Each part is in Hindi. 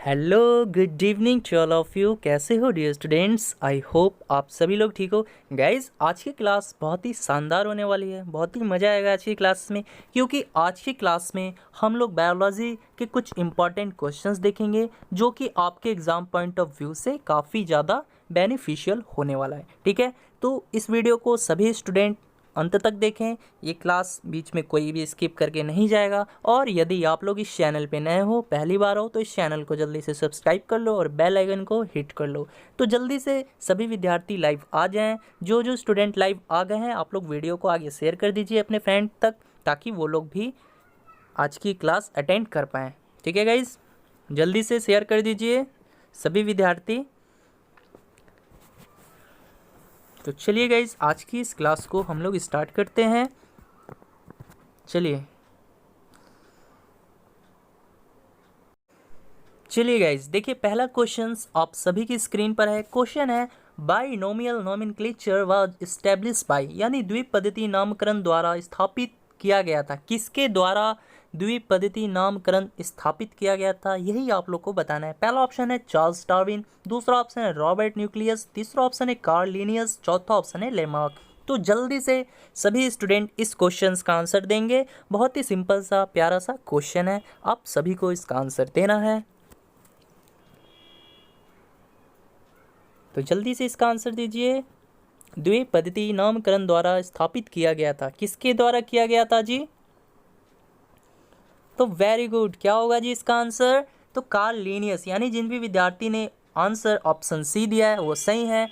Hello good evening to all of you. कैसे हो डियर स्टूडेंट्स? आई होप आप सभी लोग ठीक हो। गाइज़, आज की क्लास बहुत ही शानदार होने वाली है, बहुत ही मज़ा आएगा आज की क्लास में, क्योंकि आज की क्लास में हम लोग बायोलॉजी के कुछ इंपॉर्टेंट क्वेश्चंस देखेंगे जो कि आपके एग्ज़ाम पॉइंट ऑफ व्यू से काफ़ी ज़्यादा बेनिफिशियल होने वाला है। ठीक है, तो इस वीडियो को सभी स्टूडेंट अंत तक देखें। ये क्लास बीच में कोई भी स्किप करके नहीं जाएगा। और यदि आप लोग इस चैनल पे नए हो, पहली बार हो, तो इस चैनल को जल्दी से सब्सक्राइब कर लो और बेल आइकन को हिट कर लो। तो जल्दी से सभी विद्यार्थी लाइव आ जाएं। जो स्टूडेंट लाइव आ गए हैं, आप लोग वीडियो को आगे शेयर कर दीजिए अपने फ्रेंड तक, ताकि वो लोग भी आज की क्लास अटेंड कर पाएँ। ठीक है गाइज़, जल्दी से शेयर कर दीजिए सभी विद्यार्थी। तो चलिए गाइज, आज की इस क्लास को हम लोग स्टार्ट करते हैं। चलिए गाइज, देखिए पहला क्वेश्चन आप सभी की स्क्रीन पर है। क्वेश्चन है, binomial nomenclature was established bye, यानी द्विपद्धति नामकरण द्वारा स्थापित किया गया था। किसके द्वारा द्विपद्धति नामकरण स्थापित किया गया था, यही आप लोग को बताना है। पहला ऑप्शन है चार्ल्स डार्विन, दूसरा ऑप्शन है रॉबर्ट न्यूक्लियस, तीसरा ऑप्शन है कार्ल लिनियस, चौथा ऑप्शन है लेमार्क। तो जल्दी से सभी स्टूडेंट इस क्वेश्चन का आंसर देंगे। बहुत ही सिंपल सा प्यारा सा क्वेश्चन है, आप सभी को इसका आंसर देना है। तो जल्दी से इसका आंसर दीजिए। द्विपद्धति नामकरण द्वारा स्थापित किया गया था, किसके द्वारा किया गया था जी? तो वेरी गुड, क्या होगा जी इसका आंसर? तो कार्ल लिनियस, यानी जिन भी विद्यार्थी ने आंसर ऑप्शन सी दिया है वो सही है।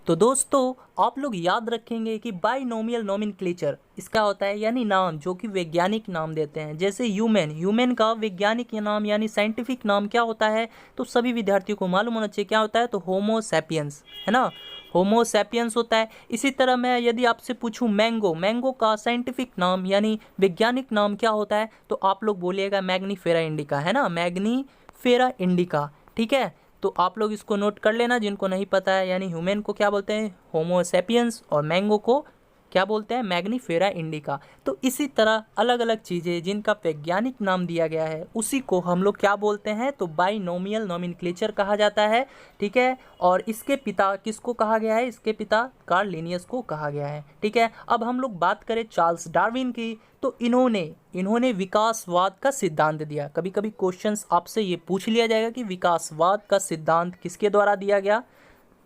तो दोस्तों, आप लोग याद रखेंगे कि बाइनोमियल नोमेनक्लेचर इसका होता है, यानी नाम जो कि वैज्ञानिक नाम देते हैं। जैसे ह्यूमन का वैज्ञानिक नाम यानी साइंटिफिक नाम क्या होता है, तो सभी विद्यार्थियों को मालूम होना चाहिए क्या होता है। तो होमो सैपियंस, है ना, होमो सैपियंस होता है। इसी तरह मैं यदि आपसे पूछूं मैंगो का साइंटिफिक नाम यानी वैज्ञानिक नाम क्या होता है, तो आप लोग बोलिएगा मैग्नीफेरा इंडिका, है ना, मैग्नीफेरा इंडिका। ठीक है, तो आप लोग इसको नोट कर लेना जिनको नहीं पता है। यानी ह्यूमन को क्या बोलते हैं, होमो सैपियंस, और मैंगो को क्या बोलते हैं, मैग्नीफेरा इंडिका। तो इसी तरह अलग अलग चीज़ें जिनका वैज्ञानिक नाम दिया गया है उसी को हम लोग क्या बोलते हैं, तो बाइनोमियल नोमेनक्लेचर कहा जाता है। ठीक है, और इसके पिता किसको कहा गया है? इसके पिता कार्ल लिनियस को कहा गया है। ठीक है, अब हम लोग बात करें चार्ल्स डार्विन की, तो इन्होंने विकासवाद का सिद्धांत दिया। कभी कभी क्वेश्चंस आपसे ये पूछ लिया जाएगा कि विकासवाद का सिद्धांत किसके द्वारा दिया गया,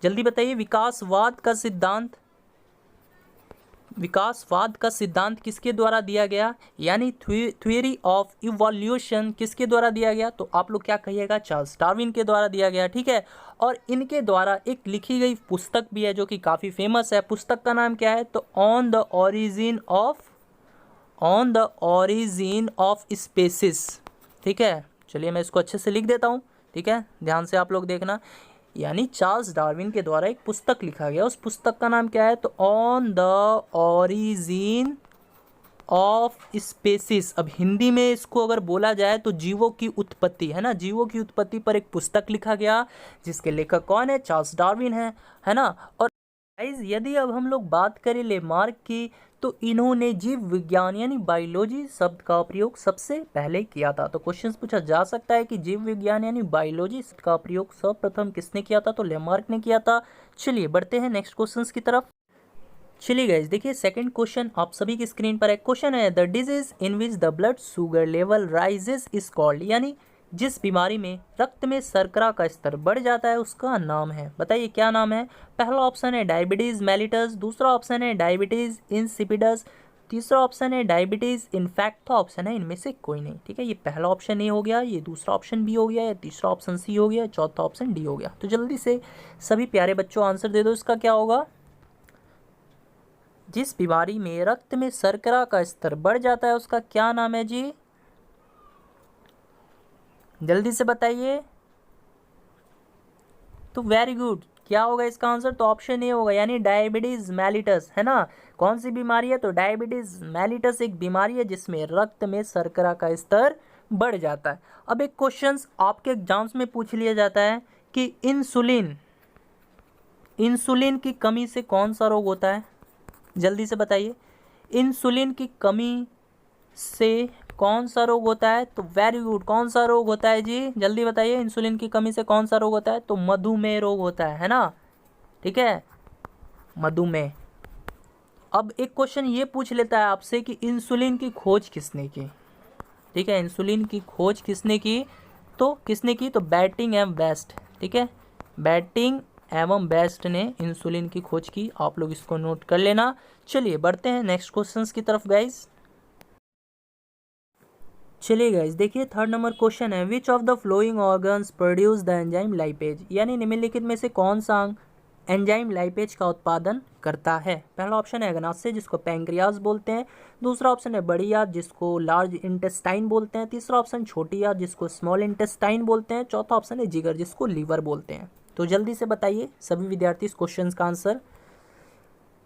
जल्दी बताइए। विकासवाद का सिद्धांत किसके द्वारा दिया गया, यानी थ्योरी ऑफ इवोल्यूशन किसके द्वारा दिया गया? तो आप लोग क्या कहिएगा, चार्ल्स डार्विन के द्वारा दिया गया। ठीक है, और इनके द्वारा एक लिखी गई पुस्तक भी है जो कि काफ़ी फेमस है। पुस्तक का नाम क्या है? तो on the origin of species. ठीक है, चलिए मैं इसको अच्छे से लिख देता हूँ। ठीक है, ध्यान से आप लोग देखना। यानी चार्ल्स डार्विन के द्वारा एक पुस्तक लिखा गया, उस पुस्तक का नाम क्या है? तो on the origin of species. अब हिंदी में इसको अगर बोला जाए तो जीवों की उत्पत्ति, है ना, जीवों की उत्पत्ति पर एक पुस्तक लिखा गया, जिसके लेखक कौन है? चार्ल्स डार्विन है ना। और गाइस, यदि अब हम लोग बात करें लेमार्क की, तो इन्होंने जीव विज्ञान यानी बायोलॉजी शब्द का प्रयोग सबसे पहले किया था। तो क्वेश्चन पूछा जा सकता है कि जीव विज्ञान यानी बायोलॉजी शब्द का प्रयोग सर्वप्रथम किसने किया था? तो लेमार्क ने किया था। चलिए बढ़ते हैं नेक्स्ट क्वेश्चन की तरफ। चलिए गाइस, देखिए सेकंड क्वेश्चन आप सभी की स्क्रीन पर है। क्वेश्चन है, the disease in which the blood sugar level rises is called, यानी जिस बीमारी में रक्त में शर्करा का स्तर बढ़ जाता है उसका नाम है। बताइए क्या नाम है? पहला ऑप्शन है डायबिटीज मेलिटस, दूसरा ऑप्शन है डायबिटीज इंसिपिडस, तीसरा ऑप्शन है डायबिटीज इनफैक्ट ऑप्शन है इनमें से कोई नहीं। ठीक है, ये पहला ऑप्शन ए हो गया, ये दूसरा ऑप्शन बी हो गया, या तीसरा ऑप्शन सी हो गया, चौथा ऑप्शन डी हो गया। तो जल्दी से सभी प्यारे बच्चों आंसर दे दो, इसका क्या होगा? जिस बीमारी में रक्त में शर्करा का स्तर बढ़ जाता है उसका क्या नाम है जी? जल्दी से बताइए। तो वेरी गुड, क्या होगा इसका आंसर? तो ऑप्शन ए होगा, यानी डायबिटीज मेलिटस, है ना। कौन सी बीमारी है? तो डायबिटीज मेलिटस एक बीमारी है जिसमें रक्त में शर्करा का स्तर बढ़ जाता है। अब एक क्वेश्चन आपके एग्जाम्स में पूछ लिया जाता है कि इंसुलिन की कमी से कौन सा रोग होता है? जल्दी से बताइए। इंसुलिन की कमी से कौन सा रोग होता है? तो वेरी गुड, कौन सा रोग होता है जी, जल्दी बताइए। इंसुलिन की कमी से कौन सा रोग होता है? तो मधुमेह रोग होता है ना, ठीक है, मधुमेह। अब एक क्वेश्चन ये पूछ लेता है आपसे कि इंसुलिन की खोज किसने की, ठीक है, इंसुलिन की खोज किसने की? तो किसने की? तो बैटिंग एवं बेस्ट, ठीक है, बैटिंग एवं बेस्ट ने इंसुलिन की खोज की। आप लोग इसको नोट कर लेना। चलिए बढ़ते हैं नेक्स्ट क्वेश्चंस की तरफ गाइज। चलिए गाइज देखिए, थर्ड नंबर क्वेश्चन है, which of the flowing organs produce the enzyme lipase, यानी निम्नलिखित में से कौन सा अंग एंजाइम लाइपेज का उत्पादन करता है? पहला ऑप्शन है अग्नाशय जिसको पैंक्रियाज बोलते हैं, दूसरा ऑप्शन है बड़ी आंत जिसको लार्ज इंटेस्टाइन बोलते हैं, तीसरा ऑप्शन छोटी आंत जिसको स्मॉल इंटेस्टाइन बोलते हैं, चौथा ऑप्शन है जिगर जिसको लीवर बोलते हैं। तो जल्दी से बताइए सभी विद्यार्थी इस क्वेश्चन का आंसर।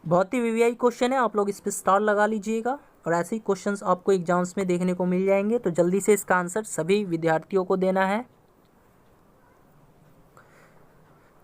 बहुत ही वीवीआई क्वेश्चन है, आप लोग इस पर स्टार लगा लीजिएगा और ऐसे ही क्वेश्चंस आपको एग्जाम्स में देखने को मिल जाएंगे। तो जल्दी से इसका आंसर सभी विद्यार्थियों को देना है।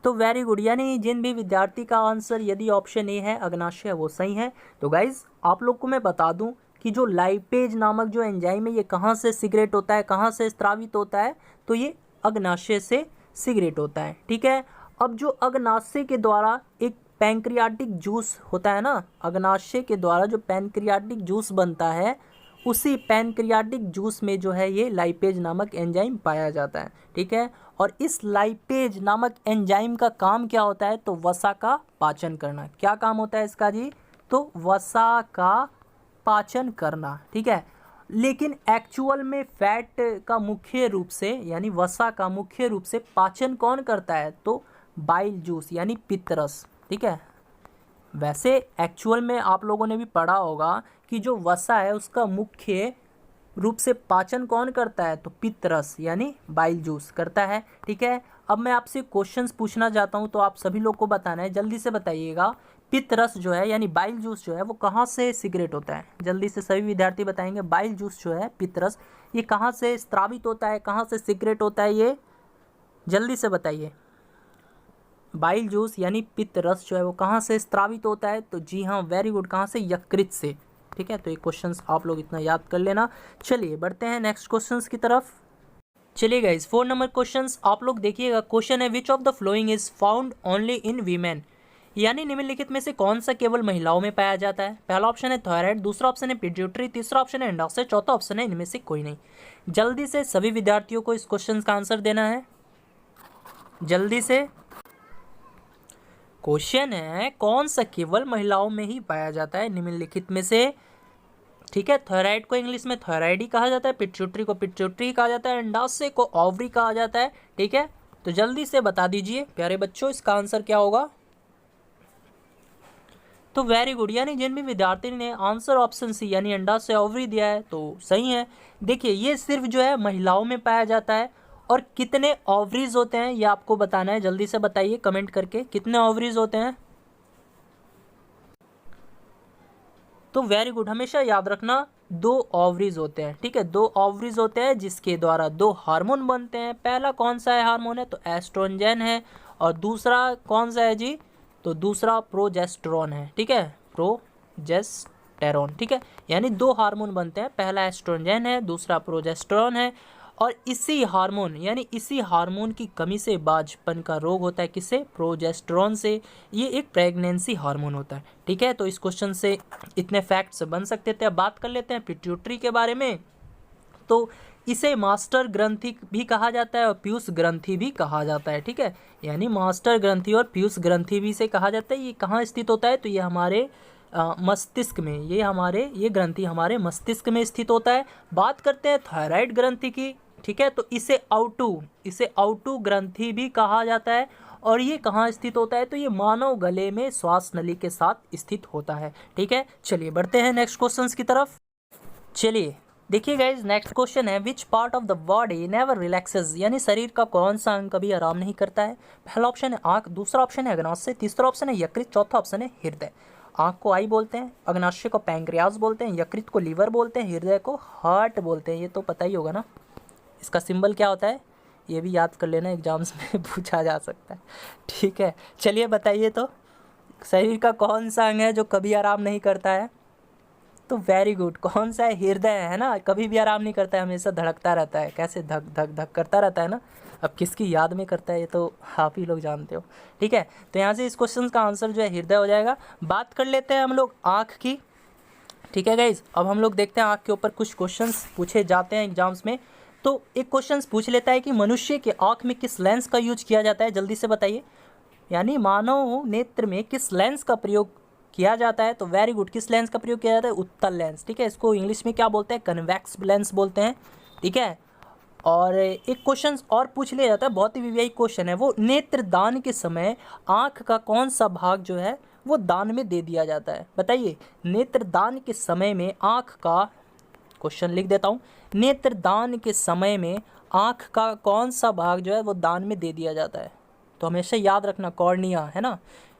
तो वेरी गुड, यानी जिन भी विद्यार्थी का आंसर यदि ऑप्शन ए है अग्नाशय वो सही है। तो गाइज आप लोग को मैं बता दूं कि जो लाइपेज नामक जो एंजाइम है ये कहाँ से सिगरेट होता है, कहाँ से स्रावित होता है? तो ये अग्नाशय से सिगरेट होता है, ठीक है। अब जो अग्नाशय के द्वारा एक पैंक्रियाटिक जूस होता है ना, अग्नाशय के द्वारा जो पैंक्रियाटिक जूस बनता है, उसी पैंक्रियाटिक जूस में जो है ये लाइपेज नामक एंजाइम पाया जाता है, ठीक है। और इस लाइपेज नामक एंजाइम का काम क्या होता है? तो वसा का पाचन करना। क्या काम होता है इसका जी? तो वसा का पाचन करना, ठीक है। लेकिन एक्चुअल में फैट का मुख्य रूप से यानी वसा का मुख्य रूप से पाचन कौन करता है? तो बाइल जूस यानी पित्तरस, ठीक है। वैसे एक्चुअल में आप लोगों ने भी पढ़ा होगा कि जो वसा है उसका मुख्य रूप से पाचन कौन करता है? तो पित्तरस यानी बाइल जूस करता है, ठीक है। अब मैं आपसे क्वेश्चंस पूछना चाहता हूं तो आप सभी लोग को बताना है, जल्दी से बताइएगा। पित्तरस जो है यानी बाइल जूस जो है वो कहाँ से सिगरेट होता है? जल्दी से सभी विद्यार्थी बताएंगे। बाइल जूस जो है पित्तरस, ये कहाँ से स्रावित होता है, कहाँ से सिगरेट होता है? ये जल्दी से बताइए। बाइल जूस यानी पित्त रस जो है वो कहाँ से स्रावित होता है? तो जी हाँ, वेरी गुड, कहाँ से? यकृत से, ठीक है। तो ये क्वेश्चंस आप लोग इतना याद कर लेना। चलिए बढ़ते हैं नेक्स्ट क्वेश्चंस की तरफ। चलिए गाइस 4 नंबर क्वेश्चंस आप लोग देखिएगा। क्वेश्चन है, which of the following is found only in women, यानी निम्नलिखित में से कौन सा केवल महिलाओं में पाया जाता है? पहला ऑप्शन है थायराइड, दूसरा ऑप्शन है पिट्यूटरी, तीसरा ऑप्शन है अंडाशय, चौथा ऑप्शन है इनमें से कोई नहीं। जल्दी से सभी विद्यार्थियों को इस क्वेश्चन का आंसर देना है, जल्दी से। क्वेश्चन है कौन सा केवल महिलाओं में ही पाया जाता है निम्नलिखित में से, ठीक है। थायराइड को इंग्लिश में थायराइड ही कहा जाता है, पिट्यूटरी को पिट्यूटरी कहा जाता है, अंडाशय को ओवरी कहा जाता है, ठीक है। तो जल्दी से बता दीजिए प्यारे बच्चों इसका आंसर क्या होगा? तो वेरी गुड, यानी जिन भी विद्यार्थी ने आंसर ऑप्शन सी यानी अंडाशय ओवरी दिया है तो सही है। देखिए ये सिर्फ जो है महिलाओं में पाया जाता है। और कितने ओवरीज होते हैं ये आपको बताना है, जल्दी से बताइए कमेंट करके, कितने ओवरीज होते हैं? तो वेरी गुड, हमेशा याद रखना 2 ओवरीज होते हैं, ठीक है। 2 ओवरीज होते हैं जिसके द्वारा 2 हार्मोन बनते हैं। पहला कौन सा है हार्मोन है? तो एस्ट्रोजन है। और दूसरा कौन सा है जी? तो दूसरा प्रोजेस्टेरोन है, ठीक है, प्रोजेस्टेरोन, ठीक है। यानी 2 हार्मोन बनते हैं, पहला एस्ट्रोजन है, दूसरा प्रोजेस्टेरोन है। और इसी हार्मोन यानी इसी हार्मोन की कमी से बांझपन का रोग होता है, किससे? प्रोजेस्टेरोन से। ये एक प्रेगनेंसी हार्मोन होता है, ठीक है। तो इस क्वेश्चन से इतने फैक्ट्स बन सकते थे। अब बात कर लेते हैं पिट्यूटरी के बारे में। तो इसे मास्टर ग्रंथि भी कहा जाता है और पीयूष ग्रंथि भी कहा जाता है, ठीक है। यानी मास्टर ग्रंथि और पीयूष ग्रंथि भी इसे कहा जाता है। ये कहाँ स्थित होता है? तो ये हमारे मस्तिष्क में, ये ग्रंथि हमारे मस्तिष्क में स्थित होता है। बात करते हैं थायराइड ग्रंथि की, ठीक है। तो इसे आउटू ग्रंथि भी कहा जाता है। और ये कहाँ स्थित होता है? तो ये मानव गले में श्वास नली के साथ स्थित होता है, ठीक है। चलिए बढ़ते हैं नेक्स्ट क्वेश्चंस की तरफ। चलिए देखिए गाइज, नेक्स्ट क्वेश्चन है, which part of the body never relaxes, यानी शरीर का कौन सा अंग कभी आराम नहीं करता है? पहला ऑप्शन है आँख, दूसरा ऑप्शन है अग्नाशय, तीसरा ऑप्शन है यकृत, चौथा ऑप्शन है हृदय। आँख को आई बोलते हैं, अग्नाशय को पैंक्रियास बोलते हैं, यकृत को लीवर बोलते हैं, हृदय को हार्ट बोलते हैं। ये तो पता ही होगा ना, इसका सिंबल क्या होता है ये भी याद कर लेना, एग्जाम्स में पूछा जा सकता है, ठीक है। चलिए बताइए तो शरीर का कौन सा अंग है जो कभी आराम नहीं करता है? तो वेरी गुड, कौन सा है? हृदय है ना, कभी भी आराम नहीं करता है, हमेशा धड़कता रहता है, कैसे धक धक धक करता रहता है ना। अब किसकी याद में करता है ये तो आप ही लोग जानते हो, ठीक है। तो यहाँ से इस क्वेश्चन का आंसर जो है हृदय हो जाएगा। बात कर लेते हैं हम लोग आँख की, ठीक है गाइज। अब हम लोग देखते हैं आँख के ऊपर कुछ क्वेश्चंस पूछे जाते हैं एग्जाम्स में। तो एक क्वेश्चन पूछ लेता है कि मनुष्य के आँख में किस लेंस का यूज किया जाता है, जल्दी से बताइए। यानी मानव नेत्र में किस लेंस का प्रयोग किया जाता है? तो वेरी गुड, किस लेंस का प्रयोग किया जाता है? उत्तल लेंस, ठीक है। इसको इंग्लिश में क्या बोलते हैं? कन्वेक्स लेंस बोलते हैं, ठीक है। और एक क्वेश्चन और पूछ लिया जाता है, बहुत ही वीवीआई क्वेश्चन है वो, नेत्र दान के समय आँख का कौन सा भाग जो है वो दान में दे दिया जाता है? बताइए, नेत्र दान के समय में आँख का, क्वेश्चन लिख देता हूँ, नेत्र दान के समय में आँख का कौन सा भाग जो है वो दान में दे दिया जाता है? तो हमेशा याद रखना कॉर्निया, है ना।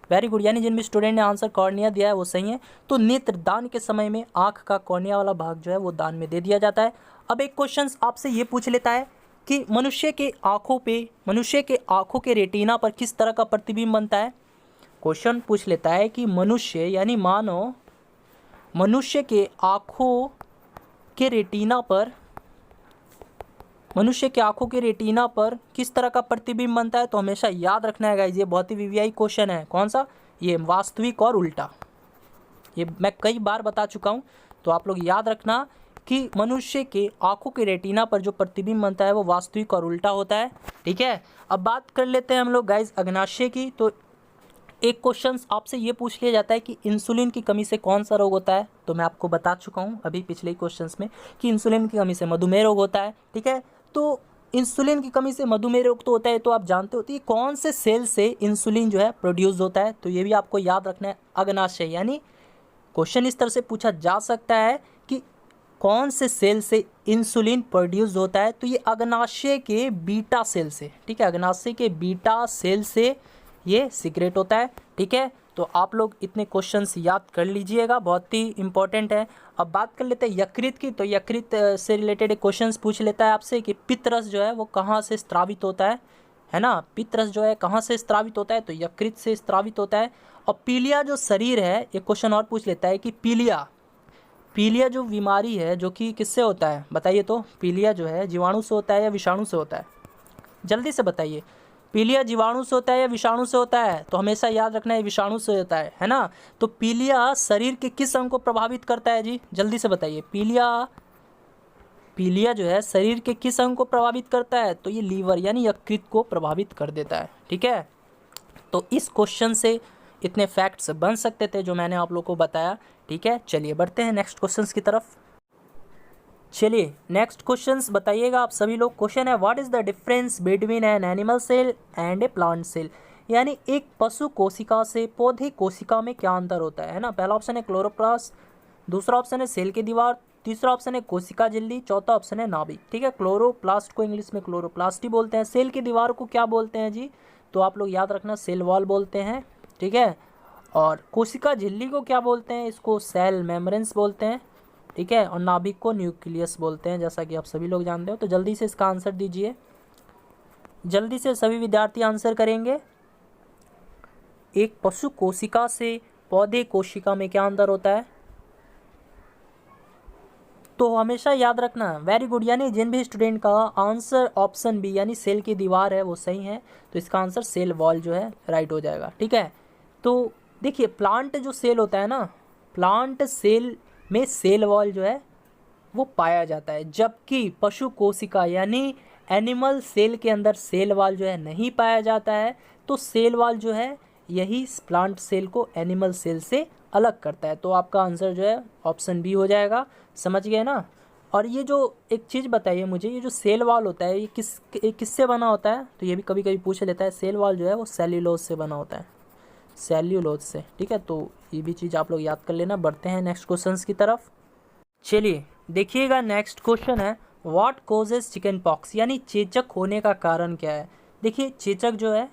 वेरी गुड, यानी जिन भी स्टूडेंट ने आंसर कॉर्निया दिया है वो सही है। तो नेत्र दान के समय में आँख का कॉर्निया वाला भाग जो है वो दान में दे दिया जाता है। अब एक क्वेश्चन आपसे ये पूछ लेता है कि मनुष्य के आँखों के रेटिना पर किस तरह का प्रतिबिंब बनता है? क्वेश्चन पूछ लेता है कि मनुष्य यानी मानव, मनुष्य के आँखों के रेटिना पर किस तरह का प्रतिबिंब बनता है? तो हमेशा याद रखना है गाइस, ये बहुत ही वीवीआई क्वेश्चन है। कौन सा? ये वास्तविक और उल्टा, ये मैं कई बार बता चुका हूँ। तो आप लोग याद रखना कि मनुष्य के आँखों के रेटिना पर जो प्रतिबिंब बनता है वो वास्तविक और उल्टा होता है, ठीक है। अब बात कर लेते हैं हम लोग गाइस अग्नाशय की। तो एक क्वेश्चन आपसे ये पूछ लिया जाता है कि इंसुलिन की कमी से कौन सा रोग होता है? तो मैं आपको बता चुका हूँ अभी पिछले क्वेश्चंस में कि इंसुलिन की कमी से मधुमेह रोग होता है, ठीक है। तो इंसुलिन की कमी से मधुमेह रोग तो होता है, तो आप जानते होते हैं कौन से सेल से इंसुलिन जो है प्रोड्यूस होता है? तो ये भी आपको याद रखना है, अग्नाशय। यानी क्वेश्चन इस तरह से पूछा जा सकता है कि कौन से सेल से इंसुलिन प्रोड्यूस होता है? तो ये अग्नाशय के बीटा सेल से, ठीक है, अग्नाशय के बीटा सेल से ये सीक्रेट होता है, ठीक है। तो आप लोग इतने क्वेश्चंस याद कर लीजिएगा, बहुत ही इंपॉर्टेंट है। अब बात कर लेते हैं यकृत की। तो यकृत से रिलेटेड एक क्वेश्चंस पूछ लेता है आपसे कि पित्तरस जो है वो कहाँ से स्त्रावित होता है ना। पित्तरस जो है कहाँ से स्त्रावित होता है? तो यकृत से स्त्रावित होता है। और पीलिया जो शरीर है, एक क्वेश्चन और पूछ लेता है कि पीलिया जो बीमारी है जो कि किससे होता है? बताइए तो, पीलिया जो है जीवाणु से होता है या विषाणु से होता है? जल्दी से बताइए, पीलिया जीवाणु से होता है या विषाणु से होता है? तो हमेशा याद रखना है विषाणु से होता है ना। तो पीलिया शरीर के किस अंग को प्रभावित करता है जी? जल्दी से बताइए, पीलिया जो है शरीर के किस अंग को प्रभावित करता है? तो ये लीवर यानी यकृत को प्रभावित कर देता है, ठीक है। तो इस क्वेश्चन से इतने फैक्ट्स बन सकते थे जो मैंने आप लोग को बताया, ठीक है। चलिए बढ़ते हैं नेक्स्ट क्वेश्चन की तरफ। चलिए नेक्स्ट क्वेश्चंस बताइएगा आप सभी लोग। क्वेश्चन है, what is the difference between an animal cell and a plant cell? यानी एक पशु कोशिका से पौधे कोशिका में क्या अंतर होता है ना। पहला ऑप्शन है क्लोरोप्लास्ट, दूसरा ऑप्शन है सेल की दीवार, तीसरा ऑप्शन है कोशिका झिल्ली, चौथा ऑप्शन है नाभिक, ठीक है। क्लोरोप्लास्ट को इंग्लिश में क्लोरोप्लास्ट ही बोलते हैं। सेल की दीवार को क्या बोलते हैं जी? तो आप लोग याद रखना, सेल वॉल बोलते हैं, ठीक है। और कोशिका झिल्ली को क्या बोलते हैं? इसको सेल मेम्ब्रेन्स बोलते हैं, ठीक है। और नाभिक को न्यूक्लियस बोलते हैं, जैसा कि आप सभी लोग जानते हो। तो जल्दी से इसका आंसर दीजिए, जल्दी से सभी विद्यार्थी आंसर करेंगे। एक पशु कोशिका से पौधे कोशिका में क्या अंतर होता है? तो हमेशा याद रखना, वेरी गुड, यानी जिन भी स्टूडेंट का आंसर ऑप्शन बी यानी सेल की दीवार है वो सही है, तो इसका आंसर सेल वॉल जो है राइट हो जाएगा, ठीक है। तो देखिए, प्लांट जो सेल होता है ना, प्लांट सेल में सेल वॉल जो है वो पाया जाता है, जबकि पशु कोशिका यानी एनिमल सेल के अंदर सेल वॉल जो है नहीं पाया जाता है। तो सेल वॉल जो है यही प्लांट सेल को एनिमल सेल से अलग करता है। तो आपका आंसर जो है ऑप्शन बी हो जाएगा, समझ गए ना। और ये जो एक चीज़ बताइए मुझे, ये जो सेल वॉल होता है ये किससे बना होता है? तो ये भी कभी कभी पूछ लेता है। सेल वॉल जो है वो सेल्यूलोज से बना होता है, सेल्यूलोज से, ठीक है। तो ये भी चीज़ आप लोग याद कर लेना। बढ़ते हैं नेक्स्ट क्वेश्चंस की तरफ। चलिए देखिएगा, नेक्स्ट क्वेश्चन है, व्हाट कॉजेज चिकन पॉक्स? यानी चेचक होने का कारण क्या है? देखिए, चेचक जो है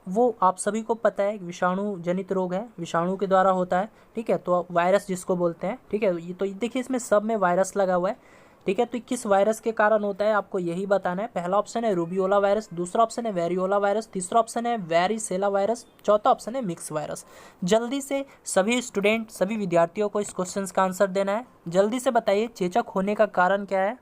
वो आप सभी को पता है विषाणु जनित रोग है, विषाणु के द्वारा होता है, ठीक है। तो वायरस जिसको बोलते हैं, ठीक है। ये तो देखिए इसमें सब में वायरस लगा हुआ है। ठीक है। तो किस वायरस के कारण होता है आपको यही बताना है। पहला ऑप्शन है रूबियोला वायरस, दूसरा ऑप्शन है वेरियोला वायरस, तीसरा ऑप्शन है वेरिसेला वायरस, चौथा ऑप्शन है मिक्स वायरस। जल्दी से सभी स्टूडेंट, सभी विद्यार्थियों को इस क्वेश्चन का आंसर देना है। जल्दी से बताइए चेचक होने का कारण क्या है।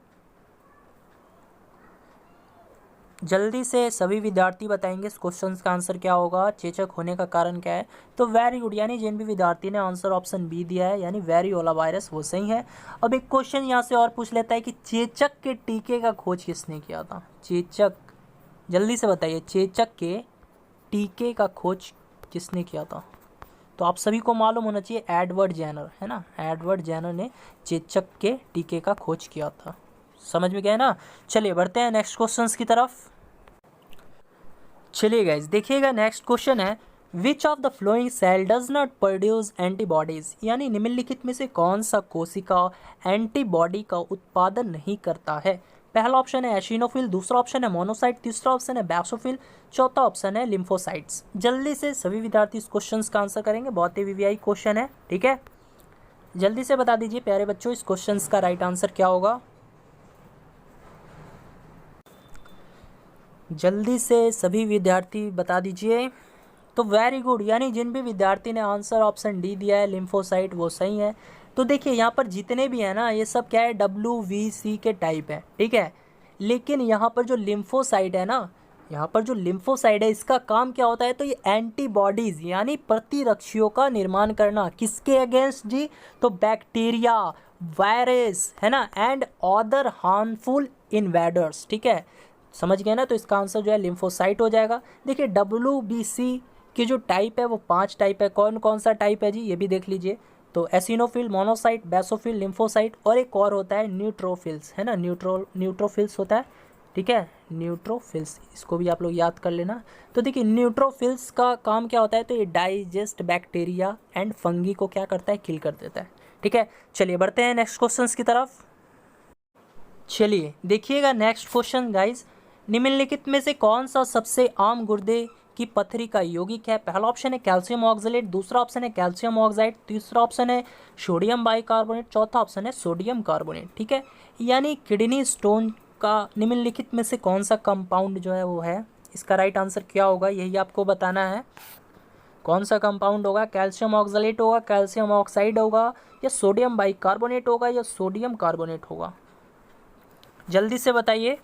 जल्दी से सभी विद्यार्थी बताएंगे इस क्वेश्चन का आंसर क्या होगा, चेचक होने का कारण क्या है। तो वेरी गुड, यानी जिन भी विद्यार्थी ने आंसर ऑप्शन बी दिया है यानी वेरियोला वायरस, वो सही है। अब एक क्वेश्चन यहाँ से और पूछ लेता है कि चेचक के टीके का खोज किसने किया था। चेचक, जल्दी से बताइए चेचक के टीके का खोज किसने किया था। तो आप सभी को मालूम होना चाहिए एडवर्ड जेनर, है ना। एडवर्ड जेनर ने चेचक के टीके का खोज किया था। समझ में गया ना। चलिए बढ़ते हैं नेक्स्ट क्वेश्चन की तरफ। चलिए गाइज देखिएगा, नेक्स्ट क्वेश्चन है which of the following cell does not produce antibodies, यानी निम्नलिखित में से कौन सा कोशिका एंटीबॉडी का उत्पादन नहीं करता है। पहला ऑप्शन है एशिनोफिल, दूसरा ऑप्शन है मोनोसाइट, तीसरा ऑप्शन है बैसोफिल, चौथा ऑप्शन है लिम्फोसाइट्स। जल्दी से सभी विद्यार्थी इस क्वेश्चन का आंसर करेंगे, बहुत ही वीवीआई क्वेश्चन है, ठीक है। जल्दी से बता दीजिए प्यारे बच्चों इस क्वेश्चन का राइट आंसर क्या होगा। जल्दी से सभी विद्यार्थी बता दीजिए। तो वेरी गुड, यानी जिन भी विद्यार्थी ने आंसर ऑप्शन डी दिया है लिम्फोसाइट, वो सही है। तो देखिए यहाँ पर जितने भी हैं ना, ये सब क्या है WBC के टाइप है, ठीक है। लेकिन यहाँ पर जो लिम्फोसाइट है ना, यहाँ पर जो लिम्फोसाइट है इसका काम क्या होता है, तो ये एंटीबॉडीज़ यानी प्रतिरक्षियों का निर्माण करना। किसके अगेंस्ट जी, तो बैक्टीरिया, वायरस, है ना, एंड अदर हार्मफुल इन्वेडर्स, ठीक है। समझ गए ना। तो इसका आंसर जो है लिम्फोसाइट हो जाएगा। देखिए WBC की जो टाइप है वो 5 टाइप है। कौन कौन सा टाइप है जी, ये भी देख लीजिए। तो एसिनोफिल, मोनोसाइट, बैसोफिल, लिम्फोसाइट, और एक और होता है न्यूट्रोफिल्स, है ना, न्यूट्रोफिल्स होता है, ठीक है, न्यूट्रोफिल्स, इसको भी आप लोग याद कर लेना। तो देखिए न्यूट्रोफिल्स का काम क्या होता है, तो ये डाइजेस्ट बैक्टीरिया एंड फंगी को क्या करता है, किल कर देता है, ठीक है। चलिए बढ़ते हैं नेक्स्ट क्वेश्चन की तरफ। चलिए देखिएगा नेक्स्ट क्वेश्चन गाइज, निम्नलिखित में से कौन सा सबसे आम गुर्दे की पथरी का यौगिक है। पहला ऑप्शन है कैल्शियम ऑक्सलेट, दूसरा ऑप्शन है कैल्शियम ऑक्साइड, तीसरा ऑप्शन है सोडियम बाइकार्बोनेट, चौथा ऑप्शन है सोडियम कार्बोनेट, ठीक है। यानी किडनी स्टोन का निम्नलिखित में से कौन सा कंपाउंड जो है वो है, इसका राइट आंसर क्या होगा यही आपको बताना है। कौन सा कंपाउंड होगा, कैल्शियम ऑक्सलेट होगा, कैल्शियम ऑक्साइड होगा, या सोडियम बाइकार्बोनेट होगा, या सोडियम कार्बोनेट होगा। जल्दी से बताइए।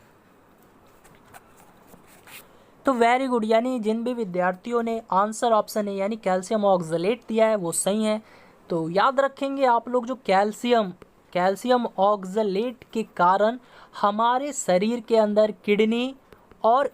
तो वेरी गुड, यानी जिन भी विद्यार्थियों ने आंसर ऑप्शन है यानी कैल्शियम ऑक्सलेट दिया है वो सही है। तो याद रखेंगे आप लोग, जो कैल्शियम ऑक्सलेट के कारण हमारे शरीर के अंदर किडनी और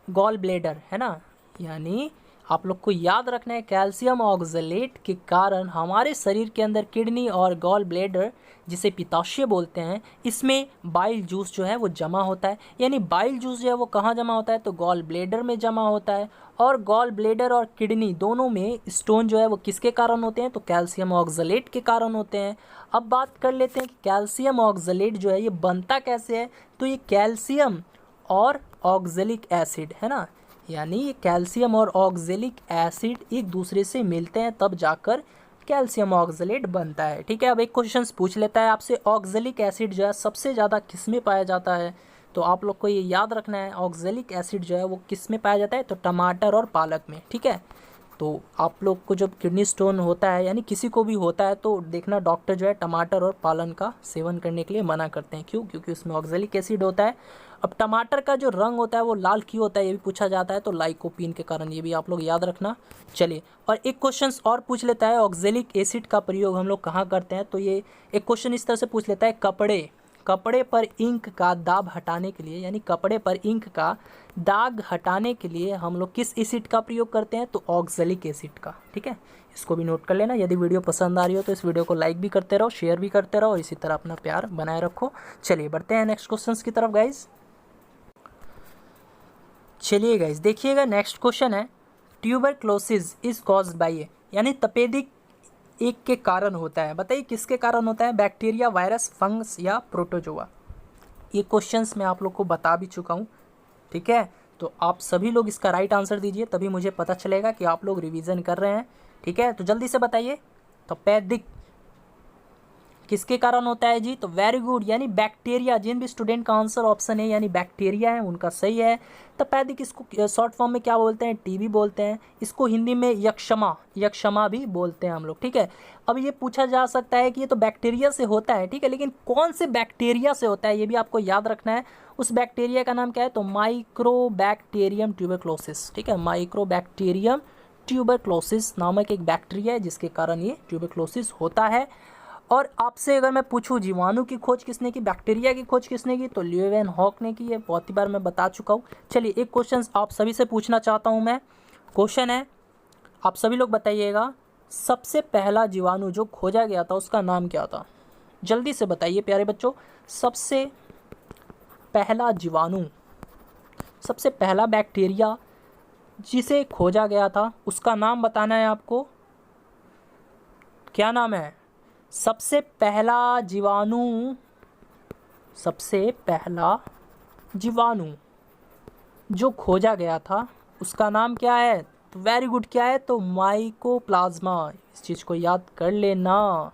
गॉल ब्लेडर, है ना, यानी आप लोग को याद रखना है कैल्शियम ऑक्सलेट के कारण हमारे शरीर के अंदर किडनी और गॉल ब्लेडर, जिसे पित्ताशय बोलते हैं, इसमें बाइल जूस जो है वो जमा होता है। यानी बाइल जूस जो है वो कहाँ जमा होता है, तो गॉल ब्लेडर में जमा होता है। और गॉल ब्लेडर और किडनी दोनों में स्टोन जो है वो किसके कारण होते हैं, तो कैल्शियम ऑक्सलेट के कारण होते हैं। अब बात कर लेते हैं कि कैल्शियम ऑक्सलेट जो है ये बनता कैसे है। तो ये कैल्शियम और ऑक्जेलिक एसिड, है ना, यानी ये कैल्शियम और ऑक्जेलिक एसिड एक दूसरे से मिलते हैं तब जाकर कैल्शियम ऑक्सलेट बनता है, ठीक है। अब एक क्वेश्चन पूछ लेता है आपसे, ऑक्जेलिक एसिड जो है सबसे ज़्यादा किस में पाया जाता है। तो आप लोग को ये याद रखना है ऑक्जेलिक एसिड जो है वो किस में पाया जाता है, तो टमाटर और पालक में, ठीक है। तो आप लोग को जब किडनी स्टोन होता है यानी किसी को भी होता है तो देखना डॉक्टर जो है टमाटर और पालन का सेवन करने के लिए मना करते हैं। क्यों, क्योंकि उसमें ऑक्जेलिक एसिड होता है। अब टमाटर का जो रंग होता है वो लाल क्यों होता है ये भी पूछा जाता है, तो लाइकोपीन के कारण, ये भी आप लोग याद रखना। चलिए और एक क्वेश्चन और पूछ लेता है, ऑक्जेलिक एसिड का प्रयोग हम लोग कहाँ करते हैं। तो ये एक क्वेश्चन इस तरह से पूछ लेता है, कपड़े पर इंक का दाग हटाने के लिए, यानी कपड़े पर इंक का दाग हटाने के लिए हम लोग किस एसिड का प्रयोग करते हैं, तो ऑक्जेलिक एसिड का, ठीक है। इसको भी नोट कर लेना। यदि वीडियो पसंद आ रही हो तो इस वीडियो को लाइक भी करते रहो, शेयर भी करते रहो, और इसी तरह अपना प्यार बनाए रखो। चलिए बढ़ते हैं नेक्स्ट क्वेश्चन की तरफ गाइज। चलिए गाइज देखिएगा नेक्स्ट क्वेश्चन है, ट्यूबरक्लोसिस इज कॉज्ड बाय, यानी तपेदिक एक के कारण होता है। बताइए किसके कारण होता है, बैक्टीरिया, वायरस, फंगस या प्रोटोजोआ। ये क्वेश्चंस मैं आप लोग को बता भी चुका हूँ, ठीक है। तो आप सभी लोग इसका राइट आंसर दीजिए, तभी मुझे पता चलेगा कि आप लोग रिवीजन कर रहे हैं, ठीक है। तो जल्दी से बताइए, तपेदिक किसके कारण होता है जी? तो वेरी गुड, यानी बैक्टीरिया। जिन भी स्टूडेंट का आंसर ऑप्शन है यानी बैक्टीरिया है उनका सही है। तपेदिक इसको शॉर्ट फॉर्म में क्या बोलते हैं? टीबी बोलते हैं। इसको हिंदी में यक्षमा भी बोलते हैं हम लोग, ठीक है। अब ये पूछा जा सकता है कि ये तो बैक्टीरिया से होता है, ठीक है, लेकिन कौन से बैक्टीरिया से होता है ये भी आपको याद रखना है। उस बैक्टीरिया का नाम क्या है? तो माइक्रोबैक्टीरियम ट्यूबरक्लोसिस, ठीक है। माइक्रोबैक्टीरियम ट्यूबरक्लोसिस नामक एक बैक्टीरिया है जिसके कारण ये ट्यूबरक्लोसिस होता है। और आपसे अगर मैं पूछूं जीवाणु की खोज किसने की, बैक्टीरिया की खोज किसने की, तो ल्यूवेनहॉक ने की है। बहुत ही बार मैं बता चुका हूँ। चलिए एक क्वेश्चन आप सभी से पूछना चाहता हूँ मैं। क्वेश्चन है, आप सभी लोग बताइएगा, सबसे पहला जीवाणु जो खोजा गया था उसका नाम क्या था? जल्दी से बताइए प्यारे बच्चों। सबसे पहला जीवाणु, सबसे पहला बैक्टीरिया जिसे खोजा गया था उसका नाम बताना है आपको। क्या नाम है? सबसे पहला जीवाणु, सबसे पहला जीवाणु जो खोजा गया था उसका नाम क्या है? तो वेरी गुड, क्या है? तो माइकोप्लाज्मा। इस चीज़ को याद कर लेना,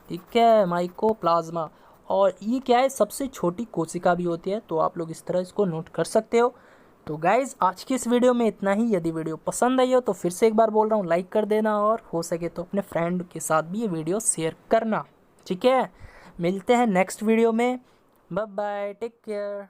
ठीक है, माइकोप्लाज्मा। और ये क्या है? सबसे छोटी कोशिका भी होती है, तो आप लोग इस तरह इसको नोट कर सकते हो। तो गाइज़ आज की इस वीडियो में इतना ही। यदि वीडियो पसंद आई हो तो फिर से एक बार बोल रहा हूँ, लाइक कर देना और हो सके तो अपने फ्रेंड के साथ भी ये वीडियो शेयर करना, ठीक है। मिलते हैं नेक्स्ट वीडियो में। Bye bye, take care.